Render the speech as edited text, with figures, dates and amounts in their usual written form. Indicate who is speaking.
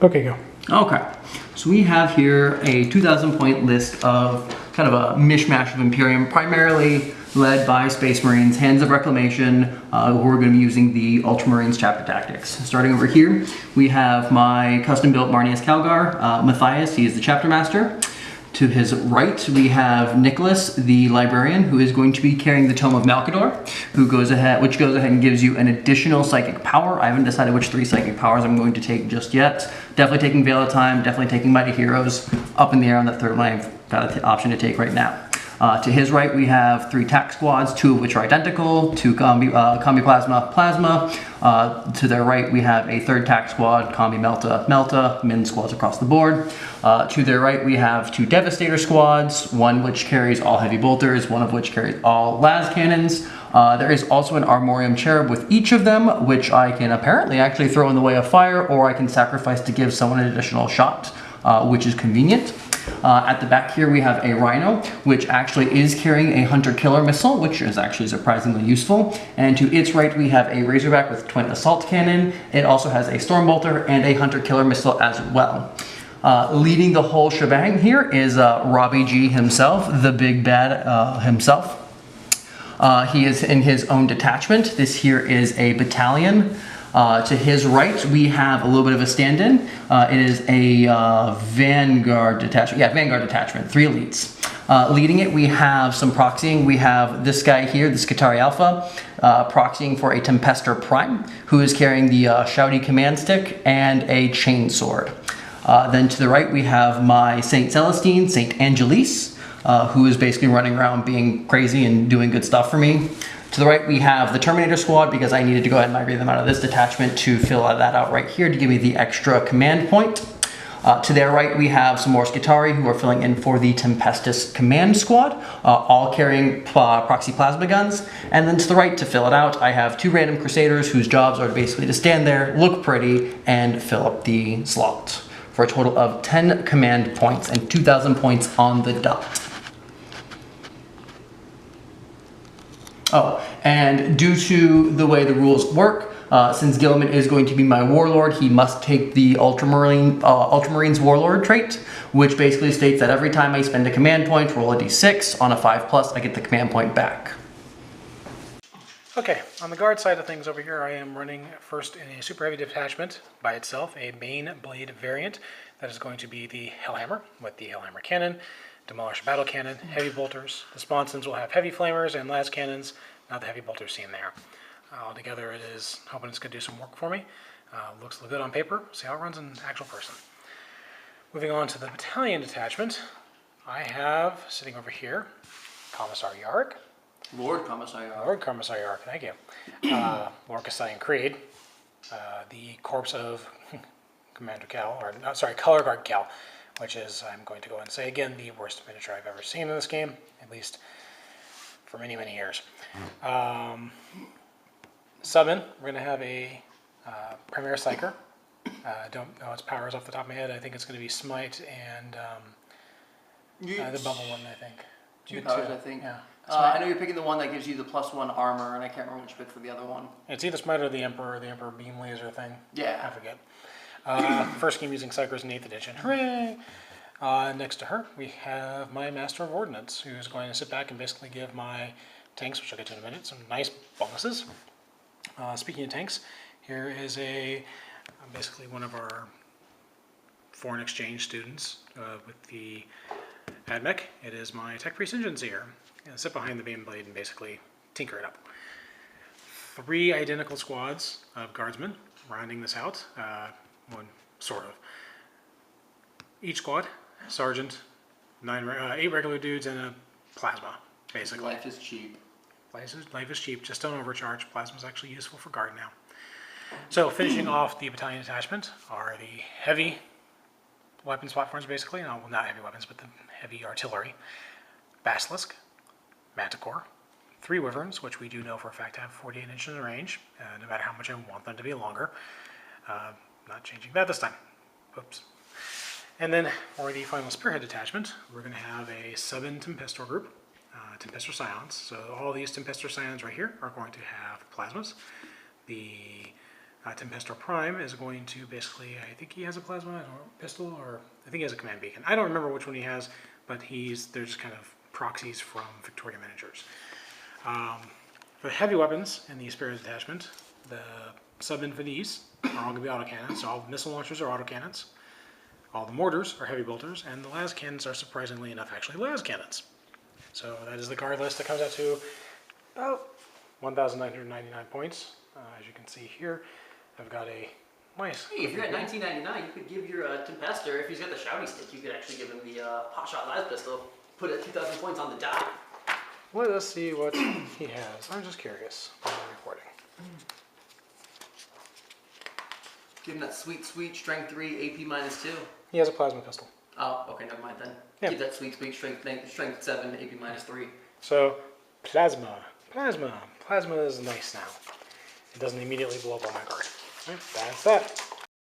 Speaker 1: Okay, go.
Speaker 2: Okay, so we have here a 2,000 point list of kind of a mishmash of Imperium, primarily led by Space Marines, Hands of Reclamation, who are going to be using the Ultramarines Chapter Tactics. Starting over here, we have my custom-built Marneus Calgar, Matthias, he is the Chapter Master. To his right, we have Nicholas, the Librarian, who is going to be carrying the Tome of Malkador, which goes ahead and gives you an additional psychic power. I haven't decided which 3 psychic powers I'm going to take just yet. Definitely taking Veil of Time, definitely taking Mighty Heroes. Up in the air on that third one, I've got an option to take right now. To his right, we have 3 tac squads, 2 of which are identical, 2 Combi Plasma. To their right, we have a 3rd tac squad, Combi Melta, min squads across the board. To their right, we have 2 Devastator squads, one which carries all heavy bolters, one of which carries all las cannons. There is also an Armorium Cherub with each of them, which I can apparently actually throw in the way of fire, or I can sacrifice to give someone an additional shot, which is convenient. At the back here we have a Rhino, which actually is carrying a Hunter-Killer missile, which is actually surprisingly useful. And to its right we have a Razorback with twin assault cannon. It also has a Stormbolter and a Hunter-Killer missile as well. Leading the whole shebang here is Robbie G himself, the big bad himself. He is in his own detachment. This here is a battalion. To his right, we have a little bit of a stand-in. It is a Vanguard detachment. Yeah, Vanguard detachment, 3 elites. Leading it, we have some proxying. We have this guy here, the Skitarii Alpha, proxying for a Tempestor Prime, who is carrying the Shouty Command Stick and a Chainsword. Then to the right, we have my Saint Celestine, Saint Angelise, who is basically running around being crazy and doing good stuff for me. To the right, we have the Terminator Squad, because I needed to go ahead and migrate them out of this detachment to fill that out right here to give me the extra command point. To their right, we have some more Skitarii who are filling in for the Tempestus Command Squad, all carrying proxy plasma guns. And then to the right, to fill it out, I have 2 random Crusaders whose jobs are basically to stand there, look pretty, and fill up the slot, for a total of 10 command points and 2,000 points on the dot. Oh, and due to the way the rules work, since Guilliman is going to be my warlord, he must take the Ultramarines warlord trait, which basically states that every time I spend a command point, roll a d6, on a 5+, I get the command point back.
Speaker 1: Okay, on the guard side of things over here, I am running first in a super heavy detachment by itself, a main blade variant. That is going to be the Hellhammer with the Hellhammer cannon, Demolish battle cannon, heavy bolters. The sponsons will have heavy flamers and las cannons, not the heavy bolters seen there. Altogether, it is hoping it's going to do some work for me. Looks good on paper. See how it runs in actual person. Moving on to the battalion detachment, I have sitting over here Commissar Yarg.
Speaker 2: Lord Commissar Yarg.
Speaker 1: Lord Commissar Yarg, thank you. Lord Castellan Creed, the corpse of Commander Cal, or not, sorry, Color Guard Cal, which is, I'm going to go and say again, the worst miniature I've ever seen in this game, at least for many, many years. Summon, we're going to have a Premier Psyker. Don't know its powers off the top of my head. I think it's going to be Smite and the bubble one, I think.
Speaker 2: 2 powers, I think.
Speaker 1: Yeah.
Speaker 2: I know you're picking the one that gives you the +1 armor, and I can't remember which bit for the other one.
Speaker 1: It's either Smite or the Emperor beam laser thing.
Speaker 2: Yeah.
Speaker 1: I forget. First game using Psychers in 8th edition. Hooray! Next to her, we have my Master of Ordnance, who's going to sit back and basically give my tanks, which I'll get to in a minute, some nice bonuses. Speaking of tanks, here is basically one of our foreign exchange students with the AdMech. It is my Tech Priest Engine Seer. Sit behind the beam blade and basically tinker it up. 3 identical squads of guardsmen rounding this out. One sort of. Each squad, sergeant, 8 regular dudes, and a plasma, basically.
Speaker 2: Life is cheap.
Speaker 1: Life is cheap, just don't overcharge. Plasma's actually useful for guard now. So finishing off the battalion detachment are the heavy weapons platforms, basically. No, not heavy weapons, but the heavy artillery. Basilisk, Manticore, 3 Wyverns, which we do know for a fact have 48 inches in range, no matter how much I want them to be longer. Not changing that this time. Oops. And then for the final Spearhead detachment, we're going to have a sub-in Tempestor group, Tempestor Scions. So all these Tempestor Scions right here are going to have plasmas. The Tempestor Prime is going to basically, I think he has a plasma or pistol, or I think he has a command beacon. I don't remember which one he has, but they're just kind of proxies from Victoria miniatures. For the heavy weapons in the Asperia detachment, the sub-infantees are all going to be autocannons, so all the missile launchers are autocannons. All the mortars are heavy bolters, and the las cannons are surprisingly enough actually las cannons. So that is the guard list that comes out to about 1,999 points. As you can see here, I've got a nice...
Speaker 3: Hey, if you're at 1999, you could give your Tempestor, if he's got the shouty stick, you could actually give him the Potshot Las Pistol. Put it at 2,000 points on the dot.
Speaker 1: Let us see what he has. I'm just curious while I'm recording.
Speaker 3: Give him that sweet, sweet Strength 3, AP -2.
Speaker 1: He has a plasma pistol.
Speaker 3: Oh, okay, never mind then.
Speaker 1: Yeah.
Speaker 3: Keep that sweet, sweet Strength 7, AP -3.
Speaker 1: So, plasma. Plasma is nice now. It doesn't immediately blow up on my guard. Right, that's that.